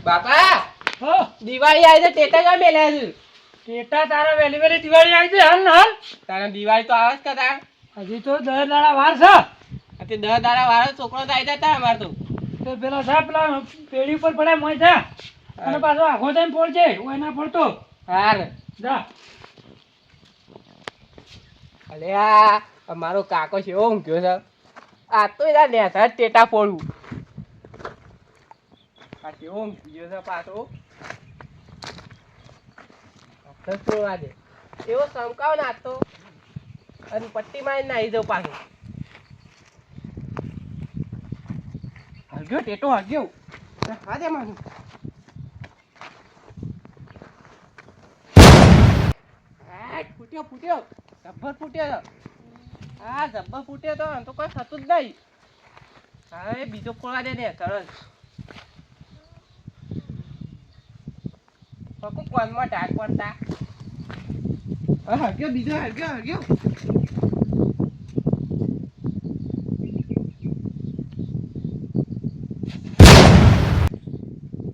બાપા હો દિવાળી આવી છે ટેટા કા મેલ્યા છે ટેટા તારા વેલી વેલી દિવાળી આવી છે હાલ ને હાલ તારે દિવાળી તો આવે જ કદા હજી તો 10 દાડા વાર છે. તે 10 દાડા વાળો છોકરો તો આવી જતા અમાર તો પેલા સાહેબ પેલા પેઢી ઉપર પડે મોય થા અને પાછો આખો ટાઈમ પડશે ઓય ના પડતો હાર જા. અલે આ મારો કાકો છે એવો ઊંઘ્યો છે આ તો એના નેસા ટેટા ફોડું આ કેવો ઊંઘ્યો છે પાછો છોડવા દે એવો ચમકાવ નાખતો અને પટ્ટી મારી નાહી દઉં પાછું હરગ્યો ટેટો હરગ્યો હા દે માનું ફૂટ્યો ફૂટ્યો જબ્બર ફૂટ્યો હા જબ્બર ફૂટ્યો તો આમ તો કોઈ થતું જ નહીં હવે બીજો ખોલવા દે ને સરસ પકુ કોનમાં ઢાક પડતા હરગ્યો બીજો હરગ્યો હરગ્યો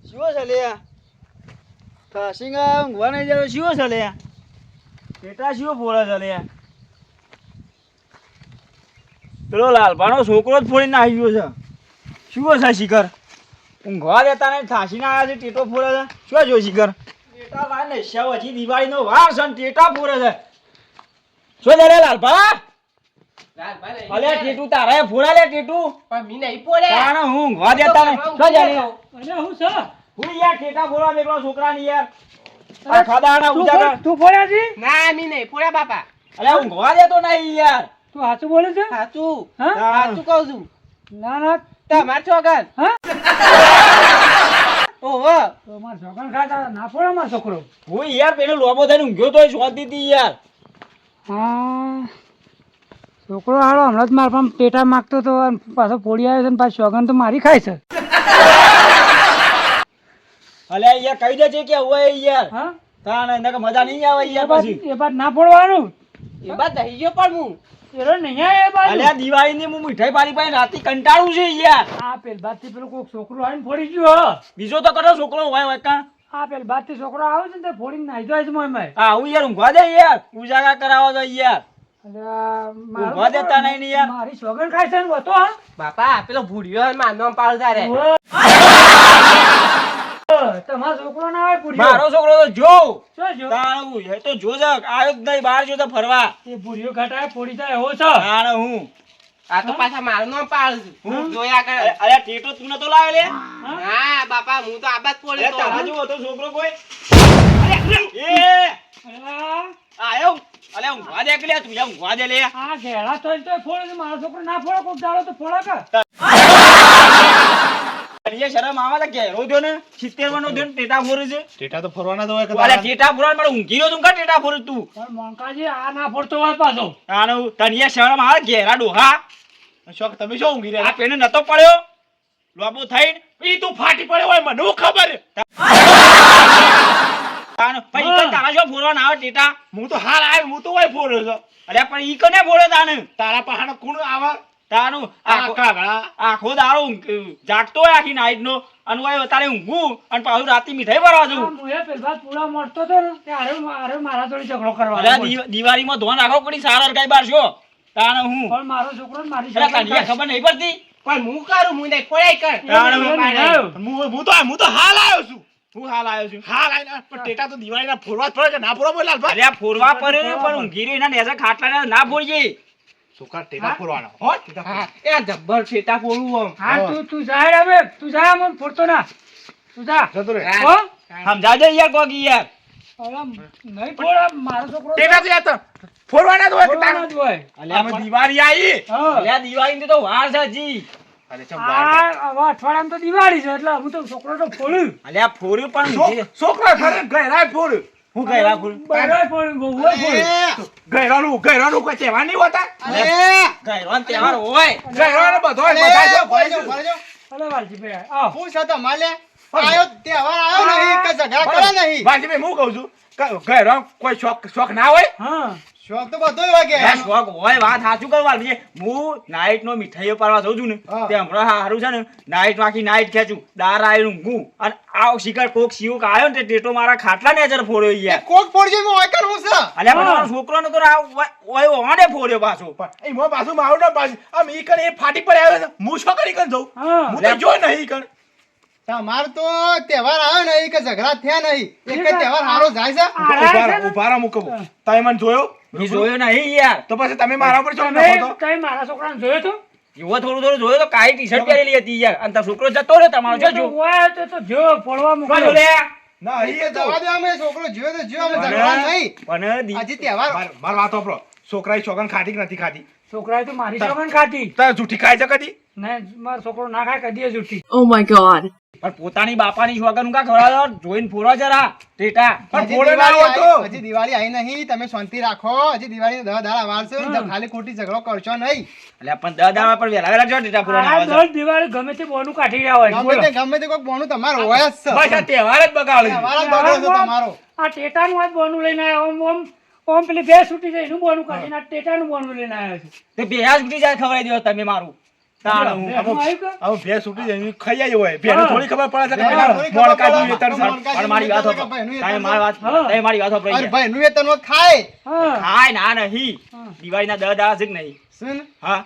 શું છે લે ખાસીંગા ઊંઘવા નહીં જતો શું છે લે ટેટા શું ફોડે છે લે પેલો લાલભાનો છોકરો જ ફોડીને આવી ગયો છે શું છે શિખર ઊંઘવા દેતા નહીં થાસીને આવ્યા છે ટેટો ફોડે છે શું જો શિખર ટેટા વાર ને શવ હજી દિવાળીનો વાર છે ને ટેટા ફોડે છે શું લે રે લાલભા અલે ટેટુ તારા ફોડા લે ટેટુ પણ મી નહીં પોડે તાણે હું ઊંઘવા દેતા નહીં શું જાણે અને હું છે હું યાર ટેટા ફોડવા નીકળો છોકરાની યાર આ ખાદાના ઉજાગર તું ફોડ્યા છે ના મી નહીં પોડ્યા બાપા અલે ઊંઘવા દેતો નહીં યાર તું સાચું બોલે છે સાચું હા સાચું કહું છું ના ના તમાર છોકર હા ઓહો તો માર છોકરા ખાતા ના ફોડે માર છોકરો હું યાર પેલો લોબો થઈને ઊંઘ્યો તો શોધી હતી યાર હા છોકરો હાલો હમણાં જ મારા પણ ટેટા માગતો તો અને પાછો પોડી આવ્યો છે ને પાછો સોગન તો મારી ખાય છે અલે યાર કહી દે છે કે હવે યાર હા તાને નકે મજા નહીં આવે યાર પછી એ બાદ ના ફોડવાનું એ બાદ દહી ગયો પણ હું એરો નહીં આવે એ બાજુ. અલે આ દિવાળીની હું મીઠાઈ પાડી પાડી રાતી કંટાળું છે યાર આ પેલ બાદથી પેલો કોઈક છોકરો આવીને ફોડી ગયો હો. બીજો તો કટો છોકરો હોય હોય કાં આ પેલ બાદથી છોકરો આવે છે ને તે ફોડીને નાહી જાય છે મોય મોય. હા હું યાર ઊંઘવા દે યાર ઉજાગા કરાવો તો યાર અલ્યા, મારો ઊંઘવા દેતા નહીં ને યાર. મારી સોગન ખાય છે ને વતો હા બાપા પેલો ભૂડ્યો માનવા પાડું તારે તમારો છોકરો ના આવે પૂરી મારો છોકરો તો જો શું જો તાણું એ તો જો જ આવ્યો જ નહીં બહાર જો તો ફરવા એ ભૂરીઓ ઘટાય ફોડી જાય એવો છે તાણે હું આ તો પાછા મારું નામ પાડું છું હું જોયા કરે અરે ટેટો તું નતો લાવ્યો લે હા બાપા હું તો આબાદ અરે પોડે તારા તો જેવો હતો છોકરો કોઈ એ અલ્યા, આયો અલે ઊંઘવા દે કે લે તું યાર ઊંઘવા દે લે આ ઘેડા તો ફોડે છે મારો છોકરો ના ફોડે કોક દાડો તો ફોડે કે અરે શરમ આવે તો ઘેરો થયો ને 70 વાનો થયો ને ટેટા ફોરે છે ટેટા તો ફરવાના જ હોય કે અલે ટેટા ફોરવા મને ઊંઘી રહ્યો તું કા ટેટા ફોરે તું પણ મોંકાજી આ ના ફોડતો હોય પાછો આનો તનિયા શરમ આવે ઘેરા ડોહા શોખ તમે શું ઊંઘી આ રહ્યા પેને નતો પડ્યો લોબો થઈને ઈ તું ફાટી પડ્યો હોય મને હું ખબર તાનો પછી તો તારા જો ફોરવા આવે ટેટા હું તો હાલ આવ્યો હું તો હોય ફોડ્યો છો અરે પણ ઈ કને ફોરે તાને તારા પહાડ કોણ આવે તાનું આ કાગડા આખો દાડો જાગતો હોય આખી નાઈટ નો અને હોય તારે ઊંઘું અને પાછું રાતે મીઠાઈ ભરવા આ જવું મુએ પેલા પૂરા મળતો તો ને ત્યારે મારા જોડે ઝઘડો કરવા અરે દિવાળીમાં ધોન રાખો પડી સારા કઈ બાર છો તાને હું પણ મારો છોકરો ને મારી અરે છોકરી તને ખબર નહીં પડતી પણ હું કરું હું નહીં પોડાઈ કર હું તો હાલ આવ્યો છું હું હાલ આવ્યો છું હાલ આવીને પણ ટેટા તો દિવાળીના ફોરવા જ પડે કે ના ફોરવા બોલ લાલભાઈ અરે આ ફોરવા પડે ને પણ ઊંઘી રહ્યો એના નેજા ખાટલા ના ફોડીએ છોકરા ટેટા ફોરવાના હો ટેટા હા એ જબ્બર ફેટા પોડું આમ હા તું જાય હવે તું જાય મને ફોડતો ના તું જા જતો રે હો સમજાજે યાર કોકી યાર હવે નહીં ફોડ મારો છોકરો ટેટા તો યાર તો ફોરવાના જ હોય કે ફોડવાનો જ હોય આમાં દિવાળી આવી હા અલ્યા દિવાળી તો વાર છે જી અરે ચમ વાર આ હવે અઠવાડિયામાં તો દિવાળી છે એટલે હું તો છોકરો તો ફોડું અલ્યા ફોર્યું પણ છોકરા ઘરે ગયરાય ફોર હું કઈ રાખું બરાબર ફોડું બહુ ફોડું ગયરાનું કોઈ તહેવાર નહીં હોતા ગયરોન તહેવાર હોય ગયરાનો બધો હોય અલે વાલજી ભાઈ આવ વાલજીભાઈ હું કહું છું ગયરો કોઈ શોખ ના હોય હા શોખ તો બધોય વાગે એ શોખ હોય વાત સાચું કરવા છે. હું નાઈટ નો મીઠાઈઓ પાડવા જઉં છું ને હા. તે હમણાં હારું છે ને નાઈટ માંથી નાઈટ ખેંચું દાર આવીને ઊંઘું અને આવ શિકાર કોક શિવક આવ્યો ને તે ટેટો મારા ખાટલા ને જર ફોડ્યો એ યાર. કોક ફોડજો એમાં ઓય કરવું છે અલ્યા પણ મારો છોકરો ને તો ઓય ઓને ફોડ્યો પાછો. પણ એમાં પાછું મારું ના પાછું આમ ઈ કણ એ ફાટી પર આવ્યો છે હું શું કરી કણ જઉં હા. હું તો જો નહીં કણ તમાર તો તહેવાર આવ્યો નહીં કે ઝઘડા થયા નહીં એક જ તહેવાર હારો જાય છે ઉભા રહો મૂકો તમે મને જોયો મેં જોયો નહીં યાર. તો પછી તમે મારા ઉપર ચો તમે નાખો તો તમે મારા છોકરાને જોયો તો એવો થોડું જોયો તો કાળી ટી શર્ટ પહેરેલી હતી યાર અને તારો છોકરો જતો રહ્યો તમારો જો જો. ઓય તો જો પડવા કોણ મૂકો લે? ના એ તો જવા દે અમે છોકરો જોયો તો જો અમે ઝઘડા નહીં પણ દી- આજે તહેવાર માર વાત વાપરો છોકરાએ છોકરાને ખાધી કે નથી ખાધી છોકરાએ તો મારી છોકરાને ખાધી તાર જૂઠી ખાય છે કદી ને મારો છોકરો ના ખાય કદી જુઠ્ઠી Oh my god. પણ પોતાની બાપાની છોકરાનું કા ખવડાવો જોઈને ફોડો જરા ટેટા. પણ હજી ફોડે ના દિવાળી હોય તો. હજી દિવાળી આવી નહીં તમે શાંતિ રાખો હજી દિવાળી 10 દાડા વાર છે તો ખાલી ખોટી ઝઘડો કરશો નહીં એટલે પણ દાદા પર વેલા વેલા જો ટેટા ફોડવાના આ આવે છે. દર દિવાળી ગમે તે બોનું કાઢી રહ્યા હોય બોલો. ગમે તે કોઈક બોનું તમારે હોય જ છે બસ આ તહેવાર જ બગાડે છે. તહેવાર જ બગડો છે તમારો આ ટેટાનું આજ બોનું લઈને આવ્યો ઓમ પેલી બે છૂટી જાય એનું બોનું કાઢીને આ ટેટાનું બોનું લઈને આવ્યો છે તે ભેંસ ઉઠી જાય ખવડાવી દો તમે મારું તાણ હું. બેસમાં આવ્યું કે? હવે ભેંસ ઉઠી જાય એની ખાઈ આવી હોય ભેંને હા. થોડી ખબર પડે છે કે ભેંને પેલા થોડી ખબર મોણ કાઢ્યું પડે. વેતર છે. મોણ પણ મારી વાત કાઢી સાંભળો. ભાઈનું તમે મારી વાત હા. તમે મારી વાત સાંભળો અરે યાર. ભાઈ નું વેતન હોત ખાય હા ખાય ના નહીં હા. દિવાળીના 10 દાડા છે કે નહીં? સુન હા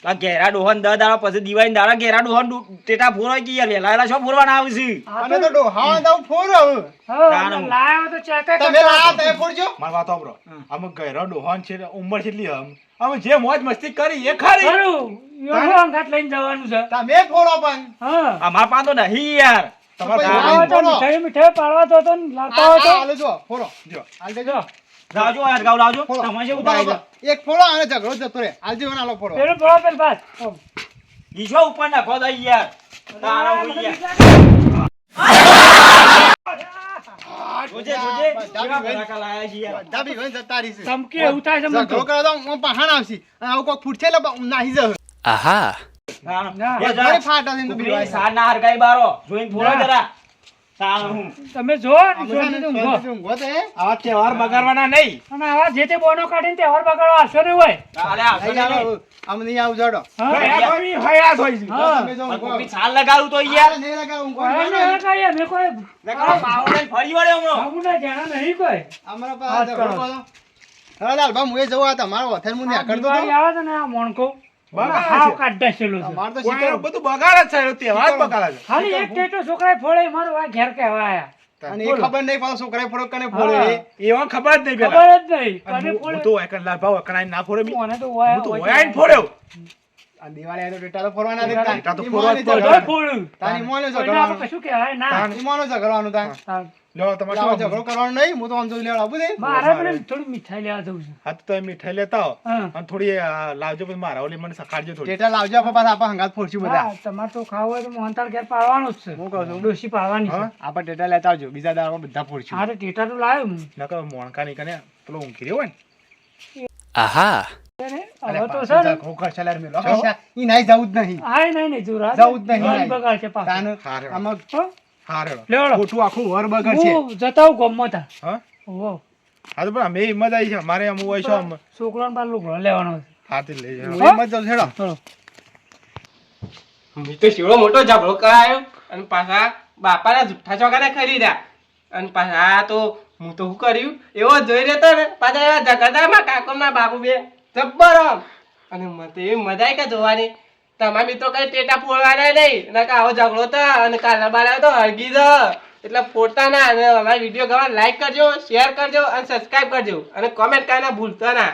આ ઘેરા ડોહન 10 દાડા પછી દિવાળી દાડા ઘેરા ડોહન ટેટા ફોડવા કે યાર વેલા વેલા શું ફોડવાના આવે છે? આ અને તો ડોહા દઉં ફોડ હવે હા, તાણું. લાયો તો ચેક જ તમે કરતો લાયા હતો. તમે ફોડજો મારી વાત સાંભળો. આમાં ગયરો ડોહાન છે ઉંમર કેટલી અમે જે મોજ મસ્તી કરી એ ખરી ખરું, યોનો અંગાત લઈને જવાનું છે તમે ફોડો પણ હા અમાર પાસે તો નહીં યાર. તમારે તો આવો તો મીઠાઈ મીઠાઈ પાડવા તો હતો ને લાવતા હોય તો હાલો જો ફોડો જો. હાલ દેજો જો લાવજો યાર ગાવ લાવજો ફોડો. તમે શું ઉભા ઉતારો રહો. એક ફોડો અને ઝઘડો જતો રહે હાલ જીવન હાલો ફોડો પેલું પડો પેલું બાદ ઈશો ઉપર નાખો દઈ યાર તારા હું યાર જોજે જોજે કેવા ભડાકા લાયા છે યાર. બધા બી વન જતા રહી છે ધમકી એવું થાય છે મને ઝઘડો તો. કરો તો હું પહાણ આવશે અને આવું કોક ફૂટશે એટલે નાહી જશે હા. ના. એ જા. ફરી ફાટા થઈને તો ઉપરી બીવાય. સાર ના હરગાઈ બારો જોઈને ફોડો ના. જરા તાણ હું. તમે જો આમ છે ને, શાંતિથી ઊંઘો. શાંતિથી ઊંઘો તો એ. આવા તહેવાર બગાડવાના નહીં અને આવા જે તે બોનો કાઢીને તહેવાર બગાડવા આવશો નહીં હોય અલે આવશો નહીં નહીં. આવો, આમ નહીં આવું જડો. હા હયાત હોય, હયાત હોય છે. હા. તમે જો પણ ઊંઘો. કોકી છાલ લગાડું તો યાર આ નહીં લગાવો, ઊંઘો. હવે ને હવે કાંઈ અમે કોઈ નકર પાવડો લઈને ફરી વળે હમણાં. આવું ના જાણા નહીં કોઈ અમારા વાત પાસે કરો. ઝઘડો કરો. હવે લાલભા, મુએ જવું આ તમારો હોથેલ મું ન્યા કરતો હતો. દિવાળી આવે છે ને આ મોણકો બગાડે હાવ છે. કાઢ નાખેલો છે અમારે તો કોઈ શીખર. બધું બગાડે જ છે તહેવાર જ બગાડે છે ખાલી એક ટેટો છોકરાએ ફોડે મારો આ ઘેર કહેવા આયા અને એ ખબર નહીં પાછો છોકરાએ ફોડો કને ફોડ્યો એ. એવા ખબર જ નહીં પેલા ખબર જ નહીં અને કને હું ફોડે તો એકલા ભાવ એકલા ના ફોડે બી. મને તો હોય હું તો ઓયાઈને ફોડ્યો આ દિવાળી આવે તો ટેટા તો ફોડવાના જ હતા. ટેટા તો ઈ ફોડવા મોને જ પડે. ઝઘડવાનું. ફોડું તાની મોને કોઈને ઝઘડવાનું. આપણે કશું કહેવાય ના ઈ મોને ઝઘડવાનું તાન. હા. લ્યો તમારે આવો શું ઝઘડો કરવાનો નહીં, હું તો આમ જોઈ લેવા આવું દે. મારે પેલી થોડી મીઠાઈ લેવા જવું છે હા તો તમે મીઠાઈ લેતા આવો હા. અને થોડી લાવજો પછી મારા ઓલી મને સખાડજો થોડી ટેટા લાવજો આપણે પાછા આપણે હંગાત ફોડશું બધા. હા, તમારે તો ખાવું હોય તો મોહનથાળ ઘેર પાડવાનો જ છે હું કહું છું. ડોશી પાડવાની છે હા? આપણે ટેટા લેતા આવજો, બીજા દાડા બધા ફોડશું. હા તો ટેટા તો લાવ્યો હું નકર મોણકા ની કને પેલો ઊંઘી રહ્યો હોય ને હવે તો છે ને ઝઘડો કરશે લે મેલો. ઈ નહીં જવું જ નહીં. આય નહીં જોરા જવું જ નહીં. દિવાળી બગાડશે પાછું. તાન હારે. આમાં હો? હા રેડો લેવડો. ખોટું આખું વર બગડશે. હું જતા હું ગમમાં તા હા ઓહો હા તો પણ અમે હિંમત આવી છે મારે આમ હોય છે આમ છોકરાને પાછું લુગડો લેવાનો છે હાથી લઈ જાય હું એમ જ જાઉં છું, હેડો. ચલો મેં તો શિવડો મોટો ઝઘડો કરાયો અને પાછા બાપાના જુઠ્ઠા ચોગાને ખરીદ્યા અને પાછા આ તો હું તો શું કર્યું એવો જોઈ રહેતો ને પાછા એવા ઝઘડામાં કાકો ના બાપુ બે જબ્બર આમ અને મને તો એવી મજા આવી કે જોવાની તમારા મિત્રો કઈ ટેટા ફોડવાના નહીં ના કે આવો ઝઘડો તો અને કાલા બાલા તો હળગી જ એટલે ફોડતા ના અને અમારા વિડીયો ગવા લાઈક કરજો શેર કરજો અને સબસ્ક્રાઈબ કરજો અને કોમેન્ટ કરવાના ભૂલતા ના